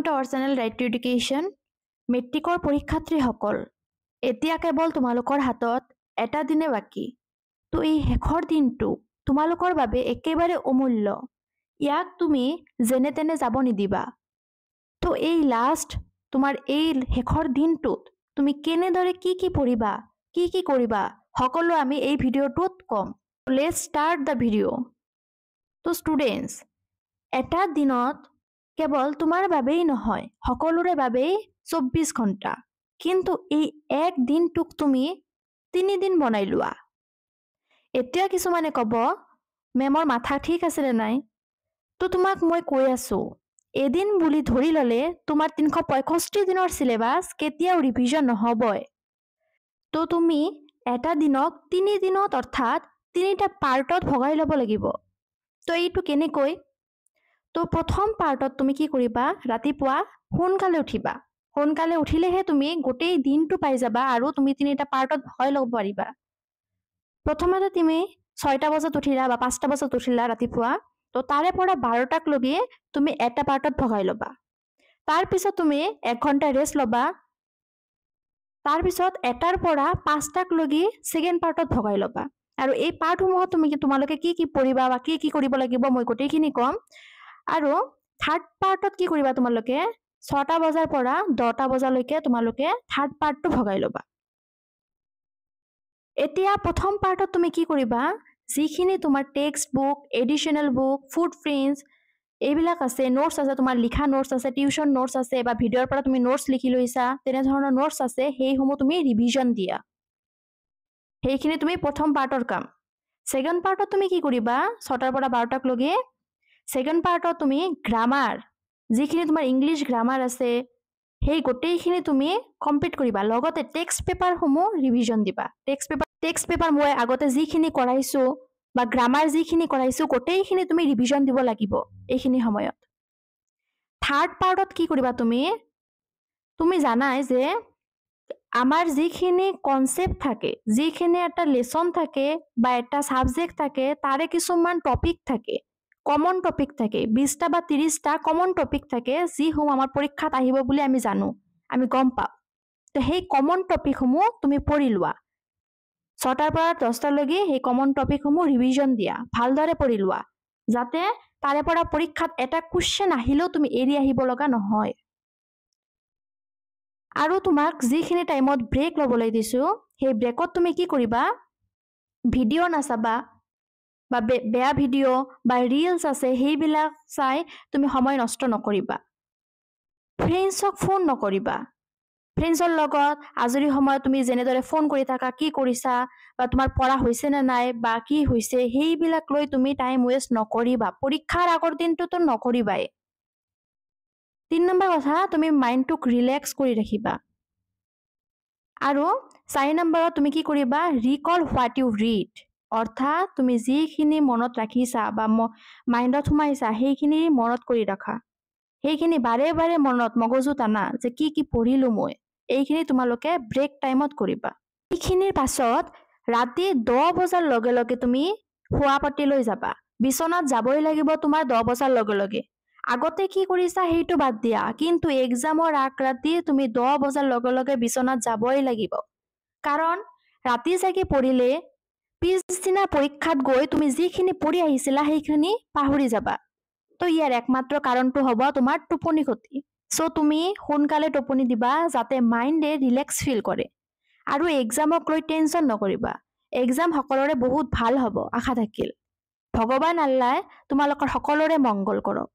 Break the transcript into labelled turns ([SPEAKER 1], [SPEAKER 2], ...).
[SPEAKER 1] to our channel Right to Education. মেট্ৰিকৰ পৰীক্ষাৰ্থীসকল এতিয়া কেৱল তোমালোকৰ হাতত এটা দিনে বাকি তো এই শেষৰ দিনটো তোমালোকৰ বাবে একেবাৰে অমূল্য ইয়াক তুমি যেনে তেনে যাব নিদিবা তো এই লাষ্ট তোমাৰ এই শেষৰ দিনটোত তুমি কেনেদৰে কি পঢ়িবা কি কৰিবা সকলো আমি এই ভিডিঅ'টোত কম লেটস ষ্টাৰ্ট দ্য ভিডিঅ' তো ষ্টুডেন্টস এটা দিনত কেৱল তোমাৰ বাবেই নহয় সকলোৰে বাবেই 24 ঘণ্টা কিন্তু এই এক দিনটোক তুমি 3 দিন বনাই লোৱা এতিয়া কিছুমানে ক'ব মেমৰ মাথা ঠিক আছে নে নাই তো তোমাক মই কৈ আছো এদিন বুলি ধৰি ললে তোমাৰ 365 দিনৰ সিলেবাস কেতিয়াও ৰিভিজন নহবই তো তুমি এটা দিনক 3 দিনত অৰ্থাৎ 3টা পাৰ্টত ভগাই ল'ব লাগিব তো এইটো কেনেকৈ তো প্ৰথম পাৰ্টত তুমি কি কৰিবা ৰাতিপুৱা সোনকালে উঠিবা সোনকালে উঠিলেহে তুমি গোটেই দিনটো পাই যাবা আৰু তুমি 3টা পাৰ্টত ভগাই ল'ব পাৰিবা প্ৰথমতে তুমি 6টা বজাত উঠিলা বা 5টা বজাত উঠিলা ৰাতিপুৱা তো তাৰে পৰা 12টাক লগি তুমি এটা পাৰ্টত ভগাই ল'বা তাৰ পিছত তুমি 1 ঘণ্টা ৰেষ্ট ল'বা তাৰ পিছত এটাৰ পৰা 5টাক লগি সেকেন্ড পাৰ্টত ভগাই ল'বা আৰু এই পাৰ্টসমূহত তুমি তোমালোকে কি পঢ়িবা বা কি কৰিব লাগিব মই গোটেইখিনি কম আৰু থাৰ্ড পাৰ্টত কি কৰিবা তোমালোকে 6টা বজাৰ পৰা 10টা বজালৈকে তোমালোকে থাৰ্ড পাৰ্টটো ভগাই ল'বা এতিয়া প্ৰথম পাৰ্টত তুমি কি কৰিবা যিখিনি তোমাৰ টেক্সট বুক এডিশনাল বুক ফুড প্ৰিন্টস এইবিলাক আছে নোটস আছে তোমাৰ লিখা নোটস আছে টিউশন নোটস আছে বা ভিডিঅ'ৰ পৰা তুমি নোটস লিখি লৈছা তেনে ধৰণৰ নোটস আছে সেইসমূহ তুমি ৰিভিজন দিয়া সেইখিনি তুমি প্ৰথম পাৰ্টৰ কাম সেকেন্ড পাৰ্টত তুমি কি কৰিবা 6টাৰ পৰা 12টাক লগি সেকেন্ড পাৰ্টত তুমি গ্ৰামাৰ যিখিনি তোমাৰ ইংলিশ গ্ৰামাৰ আছে সেই গোটেইখিনি তুমি কমপ্লিট কৰিবা লগতে টেক্সট পেপাৰ সমূহ ৰিভিজন দিবা টেক্সট পেপাৰ মই আগতে যিখিনি কৰাইছো বা গ্ৰামাৰ যিখিনি কৰাইছো গোটেইখিনি তুমি ৰিভিজন দিব লাগিব এইখিনি সময়ত থাৰ্ড পাৰ্টত কি কৰিবা তুমি জানাই যে আমাৰ যিখিনি কনসেপ্ট থাকে যিখিনি এটা লেসন থাকে বা এটা সাবজেক্ট থাকে তাৰে কিছুমান টপিক থাকে কমন টপিক থাকে 20টা বা 30টা কমন টপিক থাকে যি হুম আমাৰ পৰীক্ষাত আহিব বুলি আমি জানো আমি গম পাও তো সেই কমন টপিক সমূহ তুমি পঢ়ি লোৱা 6টাৰ পৰা 10টা লগি সেই কমন টপিক সমূহ ৰিভিজন দিয়া ভালদৰে পঢ়ি লোৱা যাতে তাৰে পৰা পৰীক্ষাত এটা কোৱেশ্চন আহিলেও তুমি এৰি আহিব লগা নহয় আৰু তোমাক যিখিনি টাইমত ব্ৰেক ল'বলৈ দিছো সেই ব্ৰেকত তুমি কি কৰিবা ভিডিঅ' নাচাবা বা বেয়া ভিডিঅ' বা ৰিলস আছে সেইবিলাক চাই তুমি সময় নষ্ট নকৰিবা ফ্ৰেণ্ডছক ফোন নকৰিবা ফ্ৰেণ্ডছৰ লগত আজৰি সময়ত তুমি যেনেদৰে ফোন কৰি থাকা কি কৰিছা বা তোমাৰ পঢ়া হৈছে নে নাই বা কি হৈছে সেইবিলাক লৈ তুমি টাইম ওয়েষ্ট নকৰিবা পৰীক্ষাৰ আগৰ দিনটোতো নকৰিবাই 3 নম্বৰ কথা তুমি মাইন্ডটোক ৰিলেক্স কৰি ৰাখিবা আৰু 4 নম্বৰত তুমি কি কৰিবা ৰিকল হোৱাট ইউ ৰিড অৰ্থাৎ তুমি যিখিনি মনত ৰাখিছা বা মাইন্ডত সোমাইছা সেইখিনি মনত কৰি ৰাখা সেইখিনি বাৰে বাৰে মনত মগজুত আনা যে কি পঢ়িলো মই এইখিনি তোমালোকে ব্ৰেক টাইমত কৰিবা এইখিনিৰ পাছত ৰাতি 10 বজাৰ লগে লগে তুমি শুৱা পাতি লৈ যাবা বিছনাত যাবই লাগিব তোমাৰ 10 বজাৰ লগে লগে আগতে কি কৰিছা সেইটো বাদ দিয়া কিন্তু এক্সামৰ আগ ৰাতি তুমি 10 বজাৰ লগে লগে বিছনাত যাবই লাগিব কাৰণ ৰাতি জাগি পঢ়িলে পিছদিনা পৰীক্ষাত গৈ তুমি যিখিনি পঢ়ি আহিছিলা সেইখিনি পাহৰি যাবা তো ইয়াৰ একমাত্ৰ কাৰণটো হ'ব তোমাৰ টোপনি ক্ষতি সো তুমি সোনকালে টোপনি দিবা যাতে মাইন্ডে ৰিলেক্স ফিল কৰে আৰু এক্সামক লৈ টেনচন নকৰিবা এক্সাম সকলোৰে বহুত ভাল হ'ব আশা থাকিল ভগৱান আল্লাহ তোমালোকৰ সকলোৰে মংগল কৰক